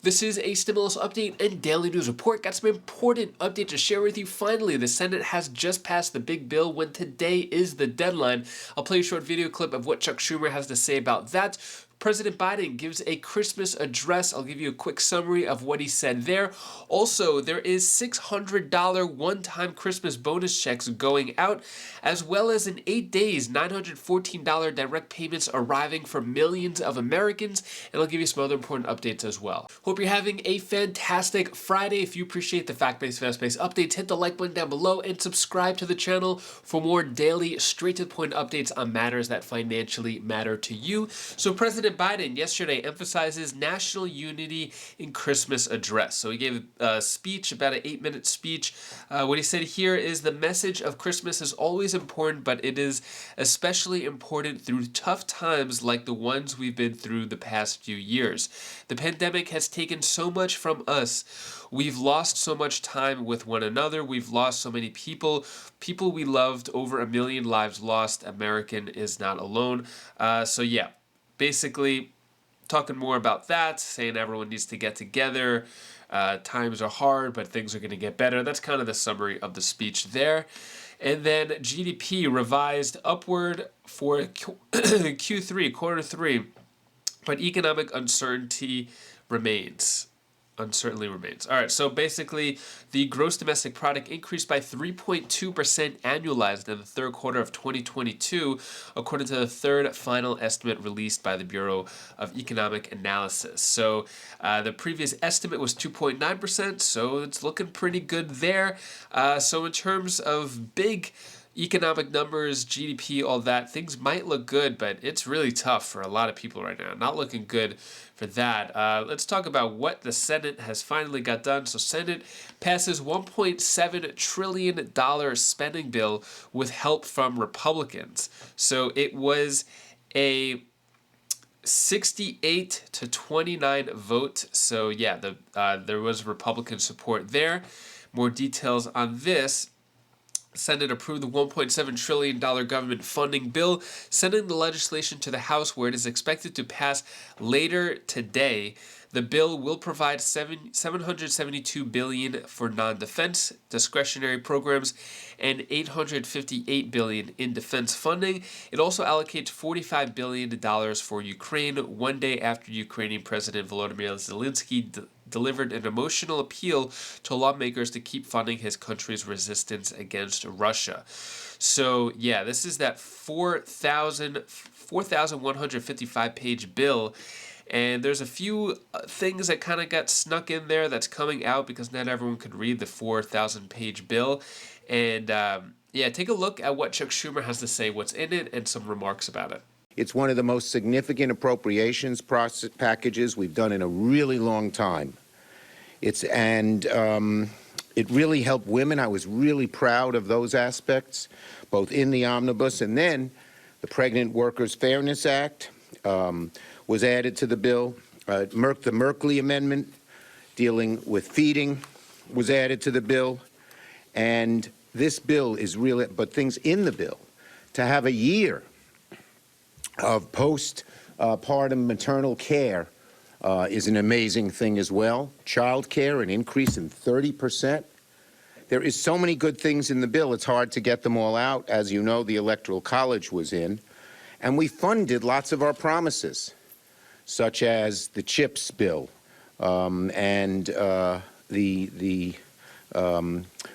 This is a stimulus update and daily news report. Got some important update to share with you. Finally, the Senate has just passed the big bill when today is the deadline. I'll play a short video clip of what Chuck Schumer has to say about that. President Biden gives a Christmas address. I'll give you a quick summary of what he said there. Also, there is $600 one-time Christmas bonus checks going out, as well as in 8 days, $914 direct payments arriving for millions of Americans, and I'll give you some other important updates as well. Hope you're having a fantastic Friday. If you appreciate the fact-based, fast-paced updates, hit the like button down below and subscribe to the channel for more daily, straight-to-the-point updates on matters that financially matter to you. So President Biden yesterday emphasizes national unity in Christmas address. So he gave a speech, about an 8-minute speech. What he said here is the message of Christmas is always important, but it is especially important through tough times like the ones we've been through the past few years. The pandemic has taken so much from us. We've lost so much time with one another. We've lost so many people we loved, over 1 million lives lost. American is not alone. So yeah. Basically, talking more about that, saying everyone needs to get together. Times are hard, but things are going to get better. That's kind of the summary of the speech there. And then GDP revised upward for Q3, quarter 3, but economic uncertainty remains. Uncertainty remains. All right, so basically, the gross domestic product increased by 3.2% annualized in the third quarter of 2022, according to the third final estimate released by the Bureau of Economic Analysis. So the previous estimate was 2.9%, so it's looking pretty good there. So in terms of big economic numbers, GDP, all that, things might look good, but it's really tough for a lot of people right now. Not looking good for that. Let's talk about what the Senate has finally got done. So Senate passes $1.7 trillion spending bill with help from Republicans. So it was a 68 to 29 vote. So yeah, there was Republican support there. More details on this. Senate approved the $1.7 trillion government funding bill, sending the legislation to the House, where it is expected to pass later today. The bill will provide $772 billion for non-defense discretionary programs and $858 billion in defense funding. It also allocates $45 billion for Ukraine, one day after Ukrainian President Volodymyr Zelensky delivered an emotional appeal to lawmakers to keep funding his country's resistance against Russia. So yeah, this is that 4,155 page bill. And there's a few things that kind of got snuck in there that's coming out because not everyone could read the 4,000 page bill. And yeah, take a look at what Chuck Schumer has to say, what's in it, and some remarks about it. It's one of the most significant appropriations packages we've done in a really long time. It really helped women. I was really proud of those aspects, both in the omnibus, and then the Pregnant Workers Fairness Act was added to the bill. The Merkley Amendment dealing with feeding was added to the bill. And this bill is really, but things in the bill, to have a year of postpartum maternal care is an amazing thing as well. Child care, an increase in 30%. There is so many good things in the bill, it's hard to get them all out. As you know, the Electoral College was in. And we funded lots of our promises, such as the CHIPS bill and the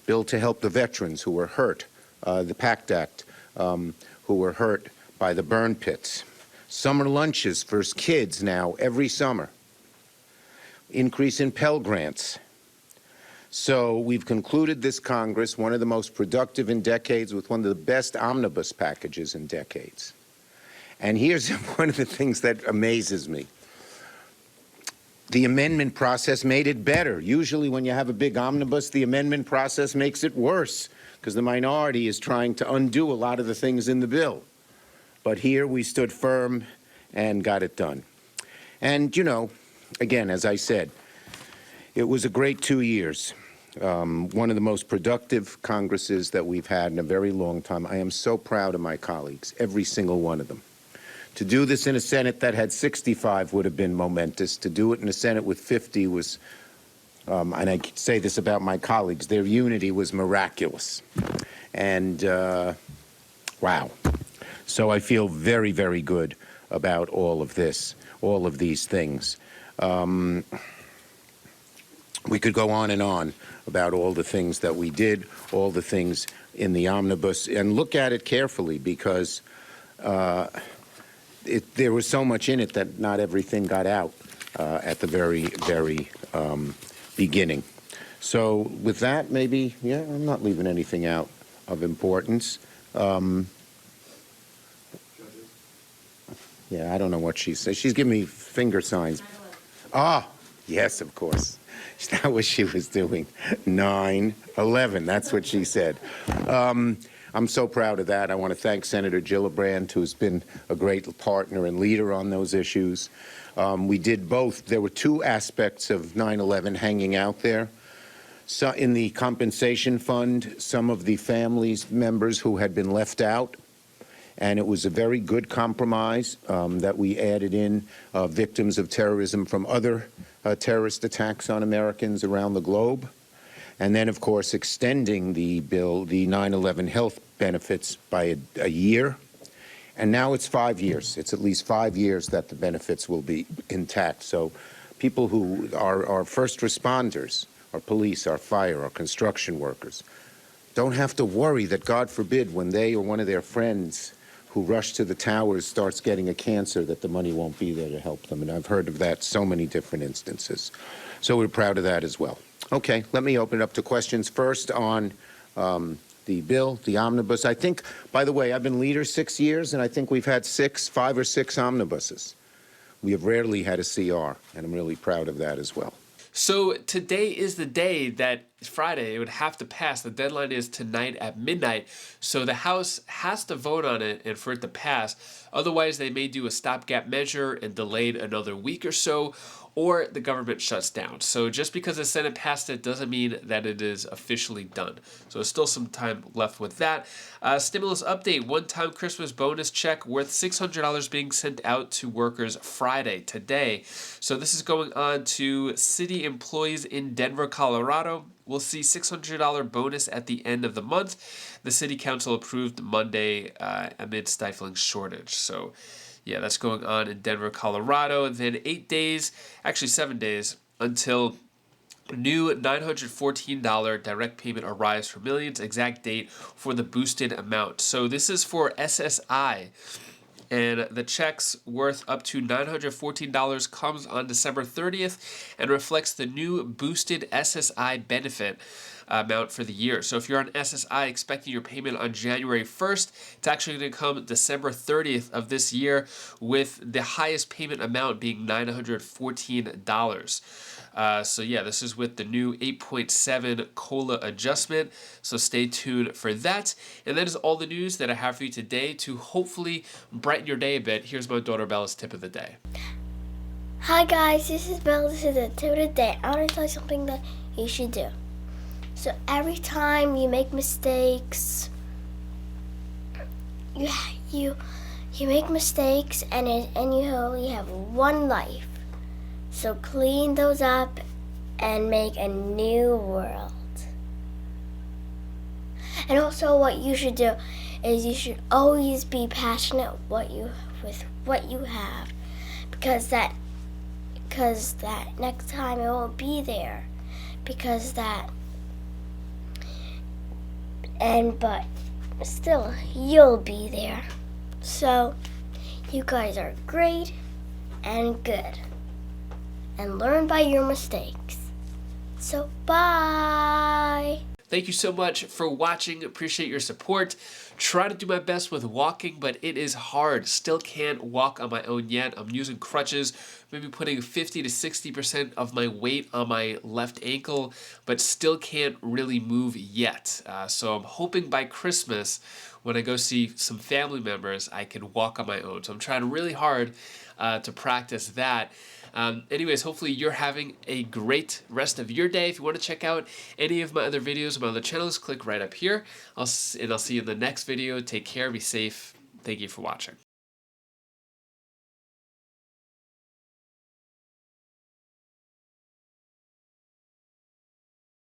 bill to help the veterans who were hurt, the PACT Act, who were hurt by the burn pits. Summer lunches for kids now every summer. Increase in Pell Grants. So we've concluded this Congress, one of the most productive in decades, with one of the best omnibus packages in decades. And here's one of the things that amazes me. The amendment process made it better. Usually when you have a big omnibus, the amendment process makes it worse because the minority is trying to undo a lot of the things in the bill. But here we stood firm and got it done. And, you know, again, as I said, it was a great 2 years. One of the most productive Congresses that we've had in a very long time. I am so proud of my colleagues, every single one of them. To do this in a Senate that had 65 would have been momentous. To do it in a Senate with 50 was, and I say this about my colleagues, their unity was miraculous. And wow. So I feel very, very good about all of this, all of these things. We could go on and on about all the things that we did, all the things in the omnibus, and look at it carefully because there was so much in it that not everything got out at the very, very beginning. So with that, maybe, yeah, I'm not leaving anything out of importance. Yeah, I don't know what she says. She's giving me finger signs. Ah, yes, of course. That was she was doing. 9/11, that's what she said. I'm so proud of that. I want to thank Senator Gillibrand, who's been a great partner and leader on those issues. We did both. There were two aspects of 9/11 hanging out there. So in the compensation fund, some of the families members who had been left out, and it was a very good compromise that we added in victims of terrorism from other terrorist attacks on Americans around the globe. And then, of course, extending the bill, the 9/11 health benefits by a year. And now it's 5 years. It's at least 5 years that the benefits will be intact. So people who are first responders, our police, our fire, our construction workers, don't have to worry that, God forbid, when they or one of their friends who rush to the towers starts getting a cancer, that the money won't be there to help them. And I've heard of that so many different instances. So we're proud of that as well. Okay, let me open it up to questions first on the bill, the omnibus. I think, by the way, I've been leader 6 years, and I think we've had 5 or 6 omnibuses. We have rarely had a CR, and I'm really proud of that as well. So today is the day that Friday it would have to pass. The deadline is tonight at midnight. So the House has to vote on it and for it to pass. Otherwise, they may do a stopgap measure and delay it another week or so, or the government shuts down. So just because the Senate passed it doesn't mean that it is officially done. So there's still some time left with that. Stimulus update, one-time Christmas bonus check worth $600 being sent out to workers Friday, today. So this is going on to city employees in Denver, Colorado. We'll see $600 bonus at the end of the month. The city council approved Monday amid stifling shortage. So yeah, that's going on in Denver, Colorado. Then 8 days, actually 7 days, until new $914 direct payment arrives for millions. Exact date for the boosted amount. So this is for SSI. And the checks worth up to $914 comes on December 30th and reflects the new boosted SSI benefit amount for the year. So if you're on SSI expecting your payment on January 1st, it's actually going to come December 30th of this year, with the highest payment amount being $914. So yeah, this is with the new 8.7 COLA adjustment. So stay tuned for that. And that is all the news that I have for you today to hopefully brighten your day a bit. Here's my daughter Bella's tip of the day. Hi guys, this is Bella. This is the tip of the day. I want to tell you something that you should do. So every time you make mistakes, you make mistakes, and you only have one life. So clean those up and make a new world. And also, what you should do is you should always be passionate with what you have, because that next time it won't be there, but still you'll be there. So you guys are great and good, and learn by your mistakes. So bye. Thank you so much for watching. Appreciate your support. Try to do my best with walking, but it is hard. Still can't walk on my own yet. I'm using crutches, maybe putting 50 to 60% of my weight on my left ankle, but still can't really move yet. So I'm hoping by Christmas, when I go see some family members, I can walk on my own. So I'm trying really hard to practice that. Anyways, hopefully you're having a great rest of your day. If you want to check out any of my other videos, my other channels, click right up here. I'll see you in the next video. Take care, be safe. Thank you for watching.